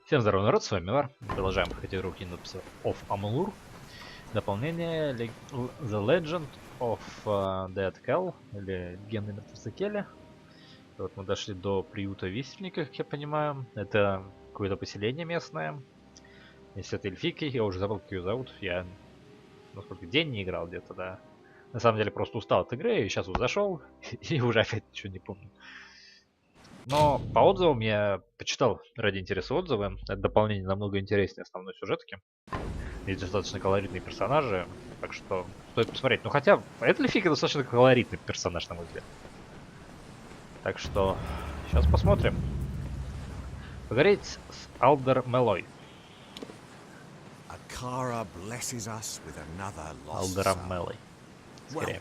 Всем здорова, народ, с вами Амулур. Продолжаем проходить руки of Amalur. Дополнение The Legend of Dead Kell, или Легенды мертвеца Келли. Вот мы дошли до приюта висельника, как я понимаю. Это какое-то поселение местное. Если это эльфийки, я уже забыл, как ее зовут. Я, насколько день не играл где-то, да. На самом деле просто устал от игры, и сейчас вот зашел, и уже опять ничего не помню. Но по отзывам я почитал ради интереса отзывы. Это дополнение намного интереснее основной сюжетки. Есть достаточно колоритные персонажи, так что стоит посмотреть. Ну хотя, это Лефика достаточно колоритный персонаж, на мой взгляд. Так что, сейчас посмотрим. Поговорить с Алдер Мелой. Алдером Мелой. Скорее.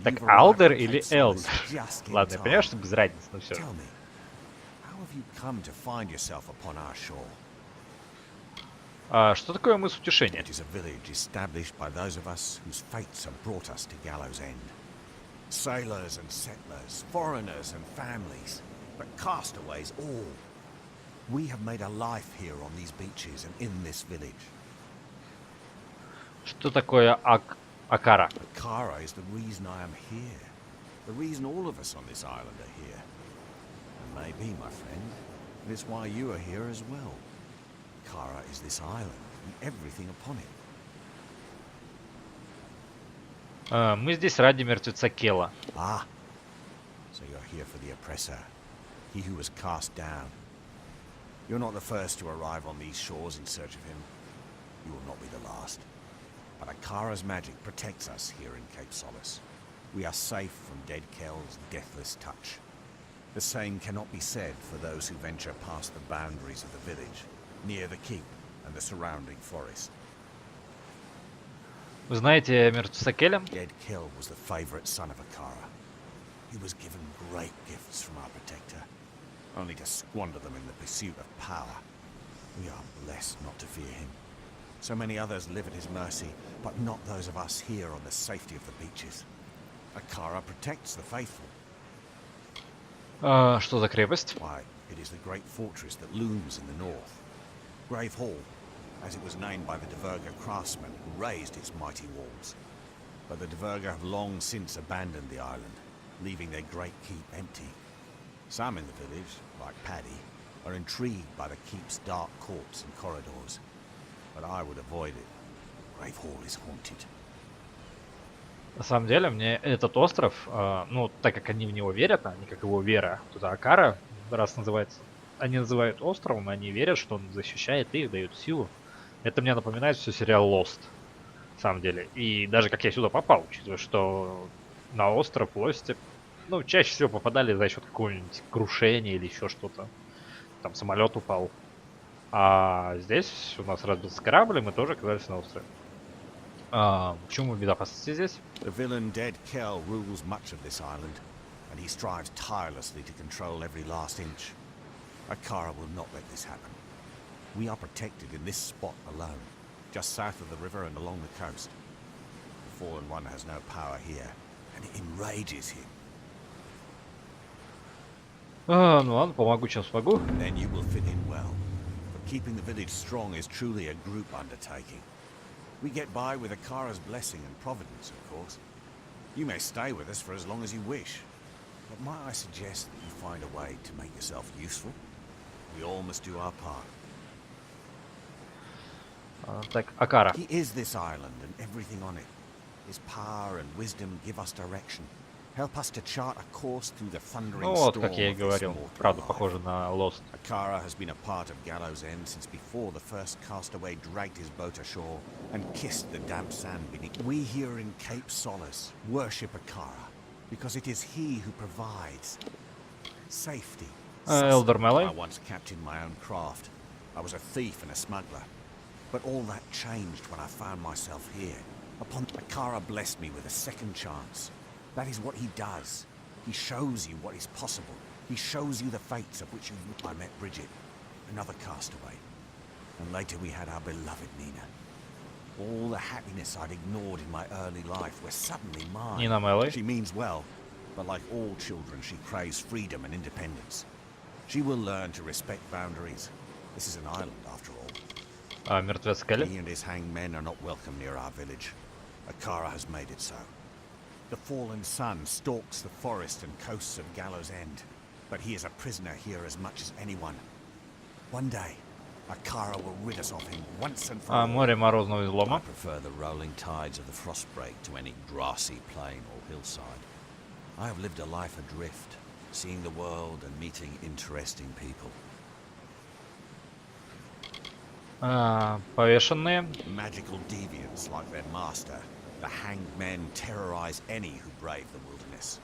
Так, Алдер или Элдер? Ладно, я понимаю, что без разницы, но все. Что такое мыс утешения? Sailors and settlers, foreigners and families, but castaways all. We have made a life here on these beaches and in this village. Что такое Акара? Akara is the reason I am here. The reason all of us on this island are here. And maybe, my friend, it's why you are here as well. Akara is this island and everything upon it. Мы здесь ради мертвеца Келла. Ah, so you're here for the oppressor, he who was cast down. You're not the first to arrive on these shores in search of him. You will not be the last. But Akara's magic protects us here in Cape Solace. We are safe from Dead Kell's deathless touch. The same cannot be said for those who venture past the boundaries of the village, near the keep and the surrounding forest. Вы знаете мертвеца Келля? Dead Kell was the favorite son of Akara. He was given great gifts from our protector, only to squander them in the pursuit of power. We are blessed not to fear him. So many others live at his mercy, but not those of us here on the safety of the beaches. Akara protects the faithful. Что за крепость? Why, it is the great fortress that looms in the north. Gravehol, as it was named by the Dverga craftsmen who raised its mighty walls. But the Dverga have long since abandoned the island, leaving their great keep empty. Some in the village, like Paddy, are intrigued by the keep's dark courts and corridors. But I would avoid it. Gravehol is haunted. На самом деле, мне этот остров, ну, так как они в него верят, они как его вера, туда Акара, раз называется, они называют островом, они верят, что он защищает их, дает силу. Это мне напоминает все сериал Lost, на самом деле. И даже как я сюда попал, учитывая, что на остров Лости, ну, чаще всего попадали за счет какого-нибудь крушения или еще что-то. Там самолет упал. А здесь у нас разбился корабль, и мы тоже оказались на острове. Почему мы в безопасности здесь? The villain Dead Kell rules much of this island, and he strives tirelessly to control every last inch. Akara will not let this happen. We are protected in this spot alone, just south of the river and along the coast. The Fallen One has no power here, and it enrages him. Ну ладно, помогу, чем смогу. Then you will fit in well. But keeping the village strong is truly a group undertaking. We get by with Akara's blessing and providence, of course. You may stay with us for as long as you wish, but might I suggest that you find a way to make yourself useful? We all must do our part. Так, Акара. He is this island and everything on it. His power and wisdom give us direction. Help us to chart a course through the thundering Ну вот, storm как я и of this говорил, mortal правда, life. похоже на Lost. Akara has been a part of Gallows End since before the first castaway dragged his boat ashore and kissed the damp sand beneath. We here in Cape Solace worship Akara because it is he who provides safety. Элдер Мелой. I once captained my own craft. I was a thief and a smuggler. But all that changed when I found myself here. Akara blessed me with a second chance. That is what he does. He shows you what is possible. He shows you the fates of which I met Bridget, another castaway. And later we had our beloved Nina. All the happiness I'd ignored in my early life were suddenly mine. Nina Mелой. She means well, but like all children, she craves freedom and independence. She will learn to respect boundaries. This is an island, after all. Мертвец Келли. He and his hanged men are not welcome near our village. Akara has made it so. The fallen sun stalks the forest and coasts of Gallows End, but he is a prisoner here as much as anyone. One day, Akara will rid us of him once and for all. Море морозного I излома. prefer the rolling tides of the frostbreak to any grassy plain or hillside. I have lived a life adrift, seeing the world and meeting interesting people. Повешенные. Magical deviants like their master, the hanged men terrorize any who brave the wilderness.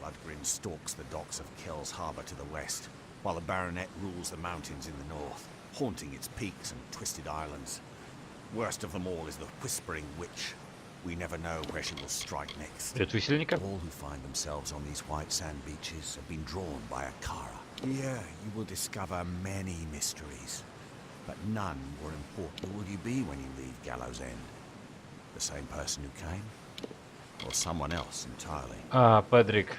Bloodgrin stalks the docks of Kells Harbour to the west, while the Baronet rules the mountains in the north, haunting its peaks and twisted islands. Worst of them all is the Whispering Witch. We never know where she will strike next. Предвисельника. All who find themselves on these white sand beaches have been drawn by Akara. Here you will discover many mysteries, but none more important will you be when you leave Gallows End. The same person who came, or someone else entirely. Педрик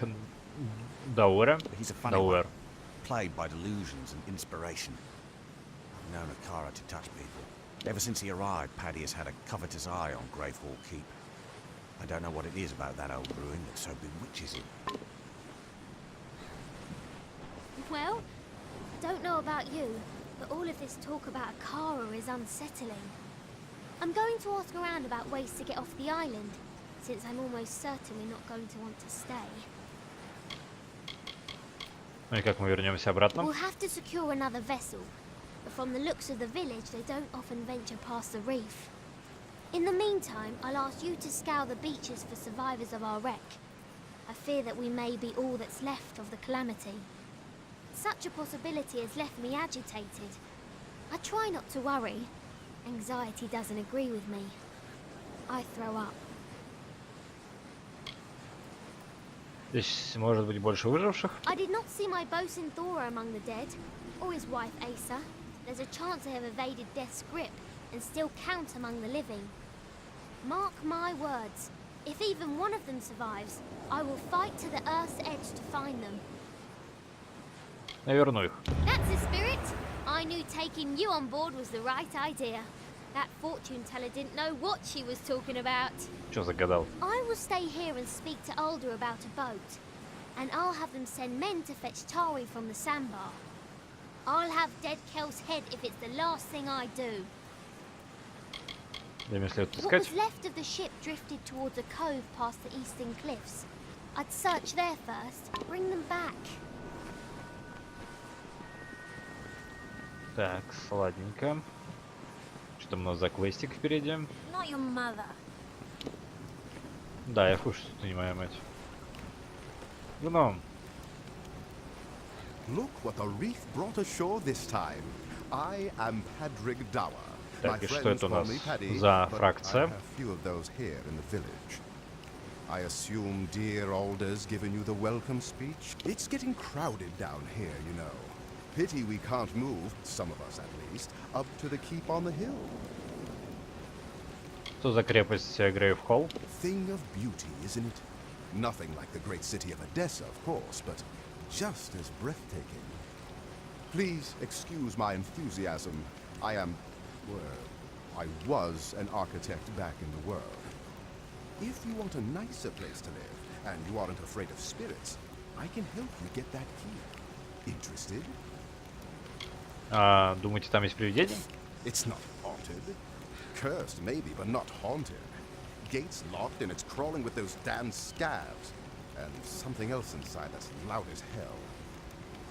Дауэра. But he's a funny one, plagued by delusions and inspiration. I've known Akara to touch people. Ever since he arrived, Paddy has had a covetous eye on Gravehall Keep. I don't know what it is about that old ruin that so bewitches him. Well, don't know about you, but all of this talk about Akara is unsettling. I'm going to ask around about ways to get off the island, since I'm almost certain we're not going to want to stay. Ну и как мы вернемся обратно? We'll have to secure another vessel, but from the looks of the village, they don't often venture past the reef. In the meantime, I'll ask you to scour the beaches for survivors of our wreck. I fear that we may be all that's left of the calamity. Such a possibility has left me agitated. I try not to worry. Anxiety doesn't agree with me. I throw up. Здесь может быть больше выживших. I did not see my bosun Thora among the dead, or his wife Asa. There's a chance they have evaded death's grip and still count among the living. Mark my words, if even one of them survives, I will fight to the earth's edge to find them. Я верну их. That's the spirit. I knew taking you on board was the right idea. That fortune teller didn't know what she was talking about. Чё загадал? I will stay here and speak to Alder about a boat. And I'll have them send men to fetch Tari from the sandbar. I'll have dead Kel's head if it's the last thing I do. Время следует What искать. was left of the ship drifted towards a cove past the eastern cliffs. I'd search there first, bring them back. Так, сладенько. Что у нас за квестик впереди? Not your mother. Да, я в курсе, что ты не моя мать. Гном. Look what the reef brought ashore this time. I am Padrig Dower. My Так, и что friends это у call нас me Paddy, за but I фракция? have few of those here in the village. I assume dear Alder's given you the welcome speech? It's getting crowded down here, you know. Pity we can't move, some of us at least, up to the keep on the hill. Что за крепость Грейвхол? Thing of beauty, isn't it? Nothing like the great city of Odessa, of course, but just as breathtaking. Please excuse my enthusiasm. I am, well, I was an architect back in the world. If you want a nicer place to live, and you aren't afraid of spirits, I can help you get that key. Interested? Думаете, там есть привидения? It's not haunted. Cursed, maybe, but not haunted. Gates locked and it's crawling with those damn scabs. And something else inside that's loud as hell.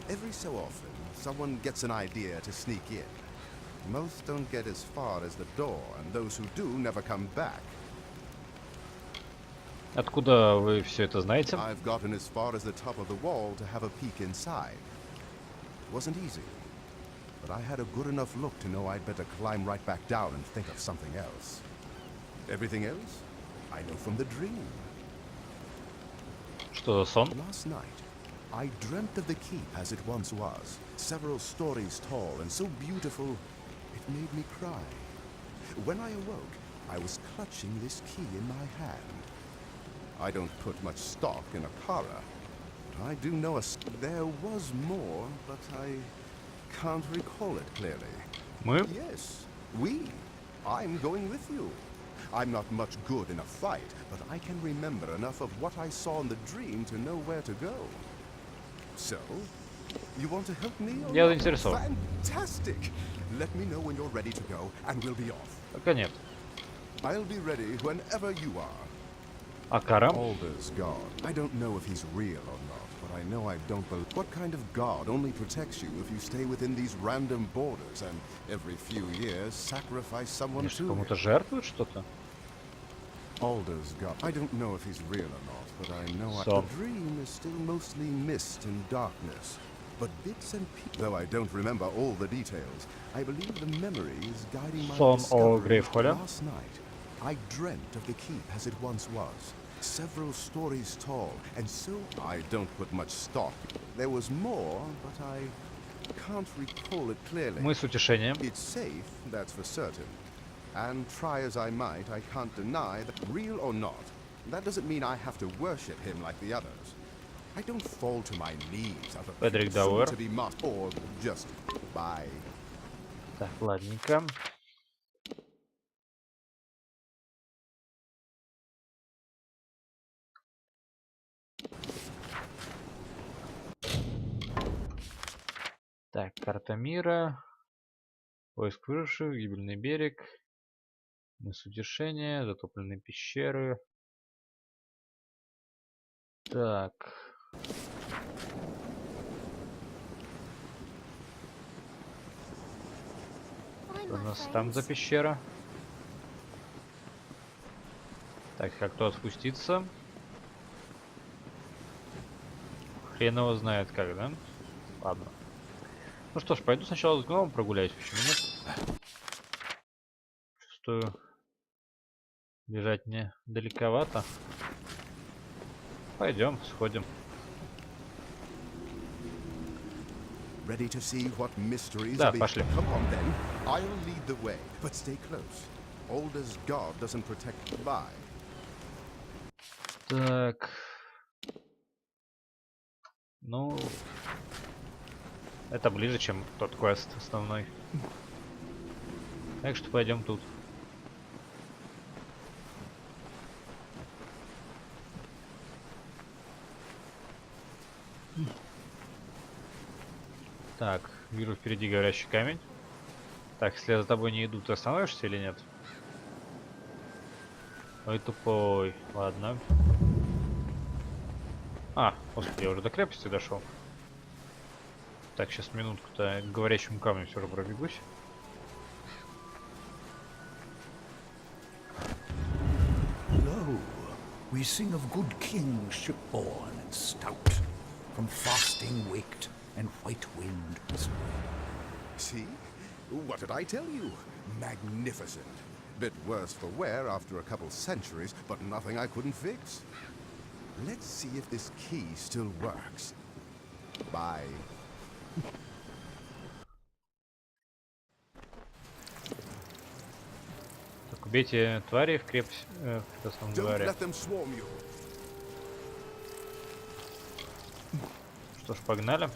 Every so often, someone gets an idea to sneak in. Most don't get as far as the door, and those who do never come back. Откуда вы все это знаете? I've gotten as far as the top of the wall to have a peek inside. It wasn't easy, but I had a good enough look to know I'd better climb right back down and think of something else. Everything else, I know from the dream. Что за сон? Last night, I dreamt of the keep as it once was, several stories tall and so beautiful, it made me cry. When I awoke, I was clutching this key in my hand. I don't put much stock in Akara, I do know there was more, but I can't recall it clearly. Мы? Yes, we. I'm going with you. I'm not much good in a fight, but I can remember enough of what I saw in the dream to know where to go. So, you want to help me? Я заинтересован. Fantastic! Let me know when you're ready to go, and we'll be off. Пока нет. I'll be ready whenever you are. А Карам? Alder's god. I don't know if he's real or not, but I know I don't believe. What kind of god only protects you if you stay within these random borders and every few years sacrifice someone to Кому-то him? жертвует что-то? Alder's god. I don't know if he's real or not, but I know So. the dream is still mostly mist and darkness. But bits and pieces. Though I don't remember all the details, I believe the memory is guiding my Сон о discovery. Грейвхоле. Last night, I dreamt of the keep as it once was. Several stories tall, and so I don't put much stock. There was more, but I can't recall it clearly. Мы с утешением. It's safe, that's for certain. And try as I might, I can't deny that, real or not, that doesn't mean I have to worship him like the others. I don't fall to my knees out of Педрик soon Дауэр. to be must or just by. Так, ладненько. Так, карта мира. Поиск выживших, гибельный берег. Мыс утешения, затопленные пещеры. Так. Что у нас там за пещера? Так, как туда спуститься? Хрен его знает как, да? Ладно. Ну что ж, пойду сначала с гномом прогуляюсь, почему нет? Чувствую, бежать мне далековато. Пойдем, сходим. Ready to see what mysteries Да, are пошли. Come on then. I'll lead the way, but stay close. Alder's god doesn't protect by. Так. Ну, это ближе, чем тот квест основной. Так что пойдем тут. Так, вижу впереди горящий камень. Так, если я за тобой не иду, ты остановишься или нет? Ой, тупой. Ладно. А, господи, я уже до крепости дошел. Так, сейчас минутку-то к говорящему камню все же пробегусь. Lo, we sing of good kings shipborne and stout, from fasting waked and white winged westward. See? What did I tell you? Magnificent. Bit worse for wear after a couple centuries, but nothing I couldn't fix. Let's see if this key still works. Bye. Так, убейте твари в крепости, в крепостном Don't дворе. let them swarm you. Что ж, погнали.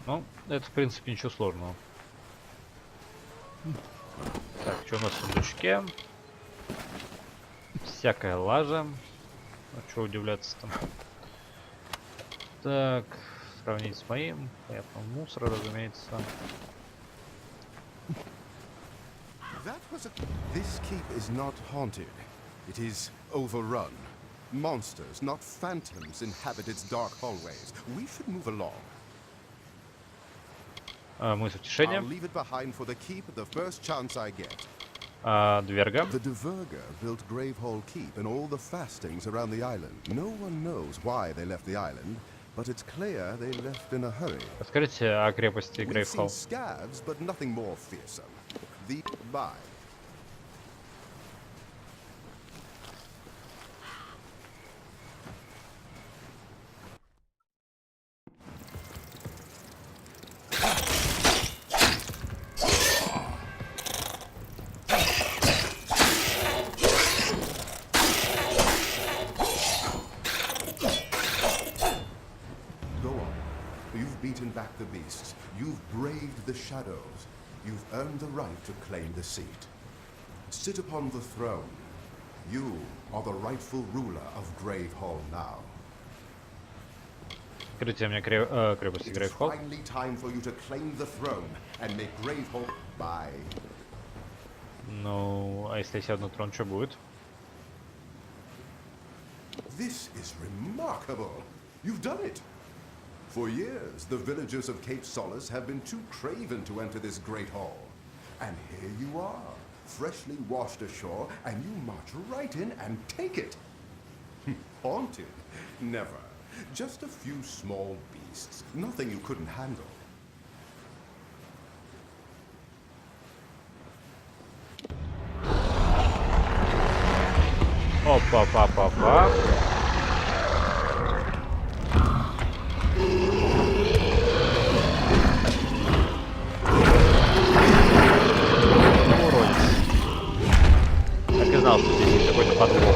Ну, это в принципе ничего сложного. Так, что у нас в сундучке? Всякая лажа. Ну, что удивляться там. Так, сравнить с моим. Понятно, мусор, разумеется. That was a... This keep is not haunted. It is overrun. Monsters, not phantoms, inhabit its dark hallways. We should move along. Мы с I'll утешением. leave it behind for the keep the first chance I get. Дверга. The Diverger built Gravehol Keep and all the fastings around the island. No one knows why they left the island, but it's clear they left in a hurry. Расскажите о крепости We've seen Грейвхол. scavs, but nothing more fearsome. the by. Go on. You've beaten back the beasts. You've braved the shadows. You've earned the right to claim the seat. Sit upon the throne. You are the rightful ruler of Gravehol now. Открытие мне крепости It is Грейвхол. finally time for you to claim the throne and make Gravehol by. Ну, а если я сяду на трон, что будет? This is remarkable. You've done it. For years, the villagers of Cape Solace have been too craven to enter this great hall. And here you are, freshly washed ashore, and you march right in and take it. Haunted? Never. Just a few small beasts. Nothing you couldn't handle. Опа-па-па-па. Уродец. Так и знал, что здесь есть какой-то подвох.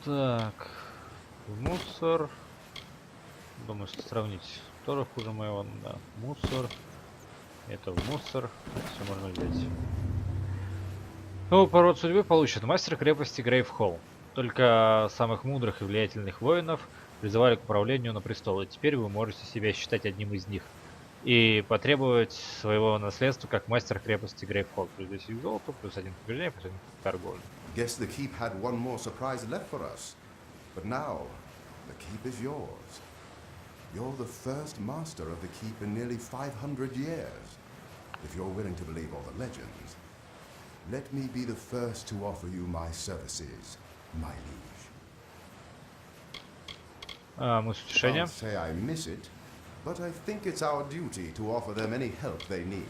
Так, мусор. Думаю, что сравнить тоже хуже моего. Да, мусор. Это в мусор. Все можно взять. Новый пород судьбы получит мастер крепости Грейвхол. Только самых мудрых и влиятельных воинов призывали к управлению на престол. И теперь вы можете себя считать одним из них. И потребовать своего наследства как мастер крепости Грейвхол. Плюс 10 золота, плюс 1 побеждение, плюс 1 торговля. Guess the keep had one more surprise left for us. But now, the keep is yours. You're the first master of the keep in nearly 500 years. If you're willing to believe all the legends, let me be the first to offer you my services, my liege. Мы с утешением. I'll say I miss it, but I think it's our duty to offer them any help they need.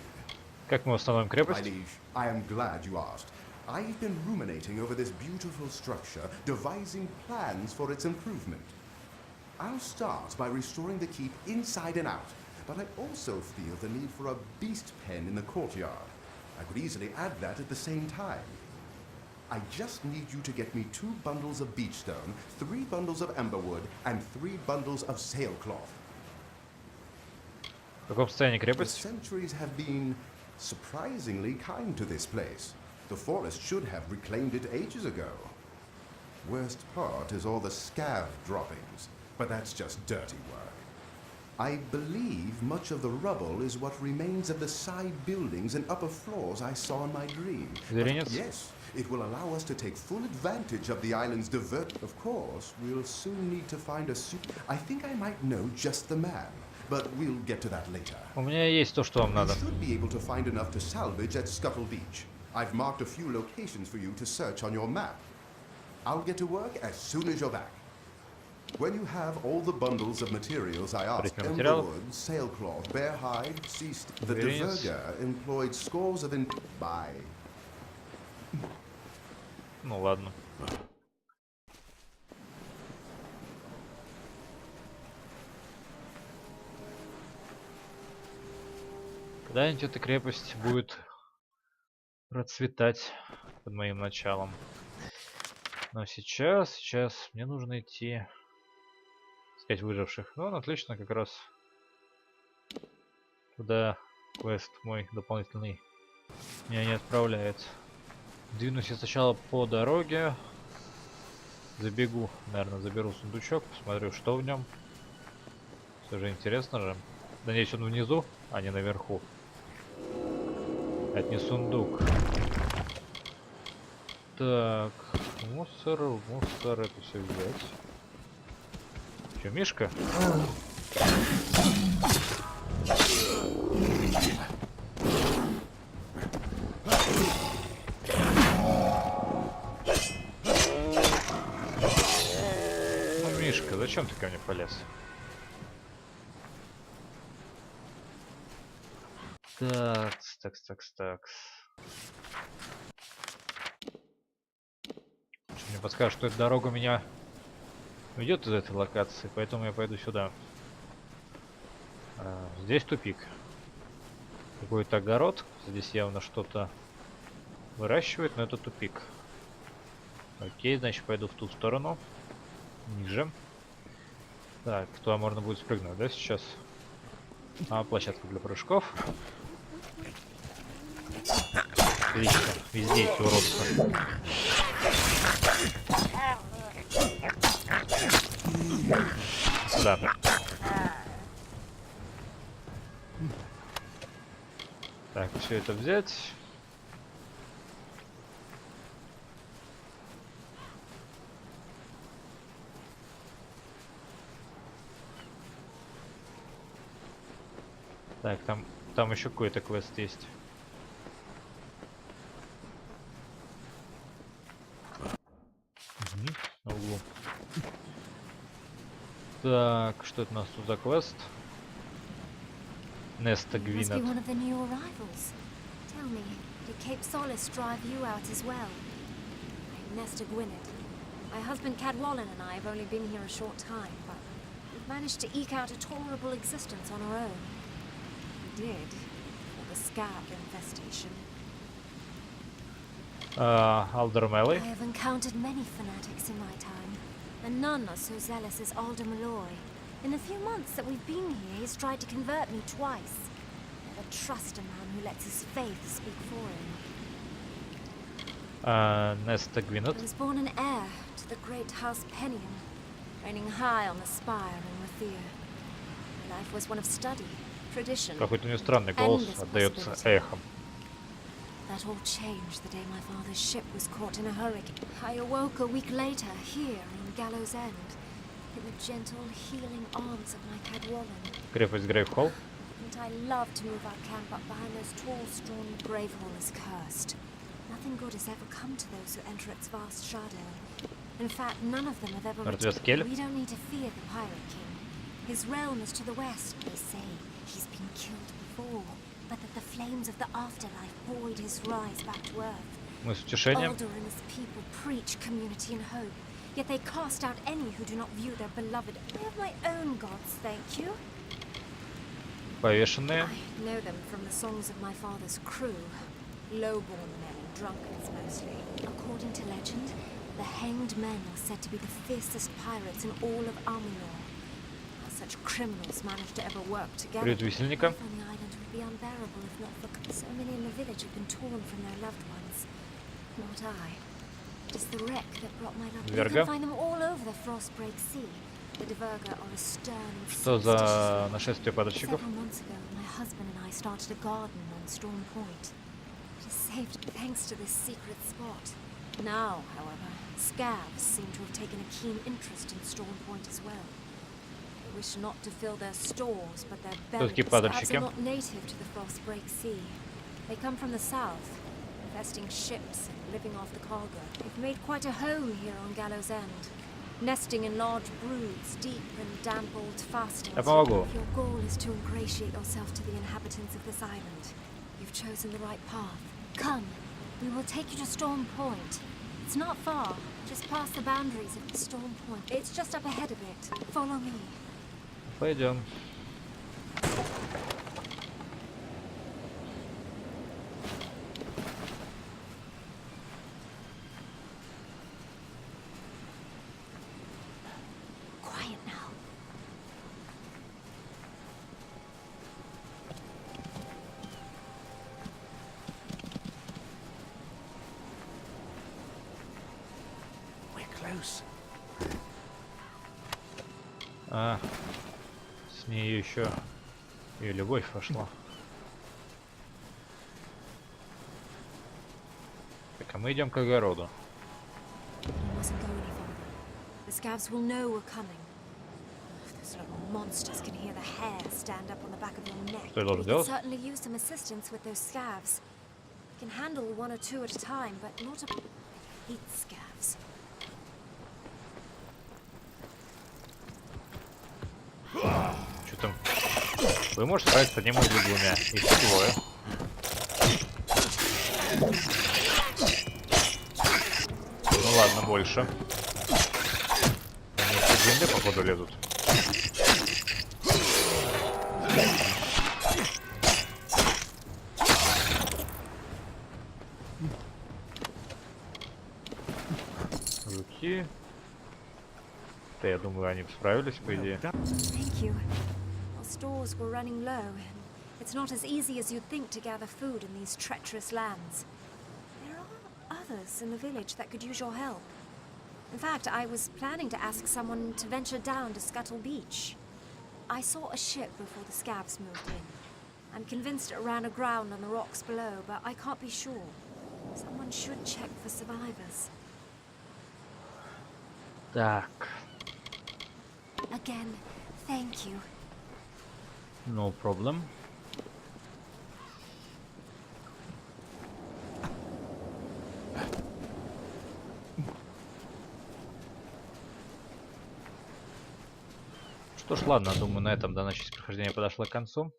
Как мы восстановим My крепость? liege, I am glad you asked. I've been ruminating over this beautiful structure, devising plans for its improvement. I'll start by restoring the keep inside and out, but I also feel the need for a beast pen in the courtyard. I could easily add that at the same time. I just need you to get me 2 bundles of beechstone, 3 bundles of amberwood, and 3 bundles of sailcloth. В каком состоянии The крепость? centuries have been surprisingly kind to this place. The forest should have reclaimed it ages ago. Worst part is all the scav droppings, but that's just dirty work. I believe much of the rubble is what remains of the side buildings and upper floors I saw in my dream. But Зверинец? yes, it will allow us to take full advantage of the island's divert. Of course, we'll soon need to find a suit. I think I might know just the man, but we'll get to that later. У меня есть то, что вам You надо. should be able to find enough to salvage at Scuttle Beach. I've marked a few locations for you to search on your map. I'll get to work as soon as you're back. When you have all the bundles of materials I asked, Прикрепить материалов. emberwood, sailcloth, bear hide, ceased. The Зверинец. diverger employed scores of Bye. Ну ладно. Когда-нибудь эта крепость будет процветать под моим началом. Но сейчас мне нужно идти искать выживших. Ну, отлично, как раз туда квест мой дополнительный меня не отправляет. Двинусь я сначала по дороге. Забегу, наверное, заберу сундучок, посмотрю, что в нем. Все же интересно же. Надеюсь, он внизу, а не наверху. Это не сундук. Так, мусор, это все взять. Че, Мишка? зачем ты ко мне полез? Так. Мне подскажет, что эта дорога меня уйдет из этой локации, поэтому я пойду сюда. Здесь тупик. Какой-то огород. Здесь явно что-то выращивает, но это тупик. Окей, значит пойду в ту сторону. Ниже. Так, туда можно будет спрыгнуть, да, сейчас? Площадка для прыжков. Отлично. Везде эти уродства. Сюда. Так, все это взять. Так, там еще какой-то квест есть. На углу. Так, что это у нас тут за квест? Неста Гвинет. One of the new arrivals. Tell me, did Cape Solace drive you out as well? I'm Nesta Gwynedd. My husband Cadwallon and I have only been here a short time, but we've managed to eke out a tolerable existence on our own. We did, for the scab infestation. Aldermelly. I have encountered many fanatics in my time, and none are so zealous as Aldermalloy. In the few months that we've been here, he's tried to convert me twice. Never trust a man who lets his faith speak for him. Неста Гвинет. I was born an heir to the great house Penion, reigning high on the spire in Rathir. My life was one of study, tradition, Какой-то у нее странный голос, отдается эхом. That all changed the day my father's ship was caught in a hurricane. I awoke a week later, here in Gallows End, in the gentle, healing arms of my Cadwallon. Крепость Грейвхол. And I love to move our camp up behind those tall stone Gravehall is cursed. Nothing good has ever come to those who enter its vast shadow. In fact, none of them have ever returned. We don't need to fear the Pirate King. His realm is to the west, they say. He's been killed before, but that the flames of the afterlife buoyed his rise back to earth. Мы с утешением. Alder and his people preach community and hope, yet they cast out any who do not view their beloved. I have my own gods, thank you. Повешенные. I know them from the songs of my father's crew. Low-born men, drunkards mostly. According to legend, the hanged men are said to be the fiercest pirates in all of Amulur. How such criminals manage to ever work together. Предвестника. Life on the island would be unbearable if not for so many in the village have been torn from their loved ones. Not I. It is the wreck that brought my love. You can find them all over the Frostbreak Sea. The Diverga are a stern and Что за нашествие падальщиков? Several months ago, my husband and I started a garden on Storm Point. It is saved thanks to this secret spot. Now, however, scavs seem to have taken a keen interest in Storm Point as well. They wish not to fill their stores, but their bellies scavs are not native to the Frostbreak Sea. They come from the south, infesting ships and living off the cargo. They've made quite a home here on Gallows End, nesting in large broods, deep in damp old fastings. Your goal is to ingratiate yourself to the inhabitants of this island. You've chosen the right path. Come, we will take you to Storm Point. It's not far, just past the boundaries of the Storm Point. It's just up ahead a bit. Follow me. Пойдем. Quiet now. We're close. С ней еще и любовь пошла. Так, а мы идем к огороду. The scavs will know we're coming. Those little monsters can hear the hair stand up on the back of your neck. Что я должен We делать? can certainly use some assistance with those scavs. We can handle one or two at a time, but not a... I hate scavs. Что там? Вы можете справиться одним или двумя. Их двое. Ну ладно, больше. Они из земли, походу, лезут. Руки. Да, я думаю, они справились, по идее. Thank you. Our stores were running low, and it's not as easy as you'd think to gather food in these treacherous lands. There are others in the village that could use your help. In fact, I was planning to ask someone to venture down to Scuttle Beach. I saw a ship before the scabs moved in. I'm convinced it ran aground on the rocks below, but I can't be sure. Someone should check for survivors. Так. Again, thank you. No problem. Что ж, ладно, думаю, на этом данная часть прохождения подошла к концу.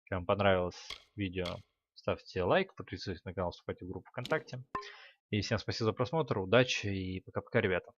Если вам понравилось видео, ставьте лайк, подписывайтесь на канал, вступайте в группу ВКонтакте. И всем спасибо за просмотр, удачи и пока-пока, ребята.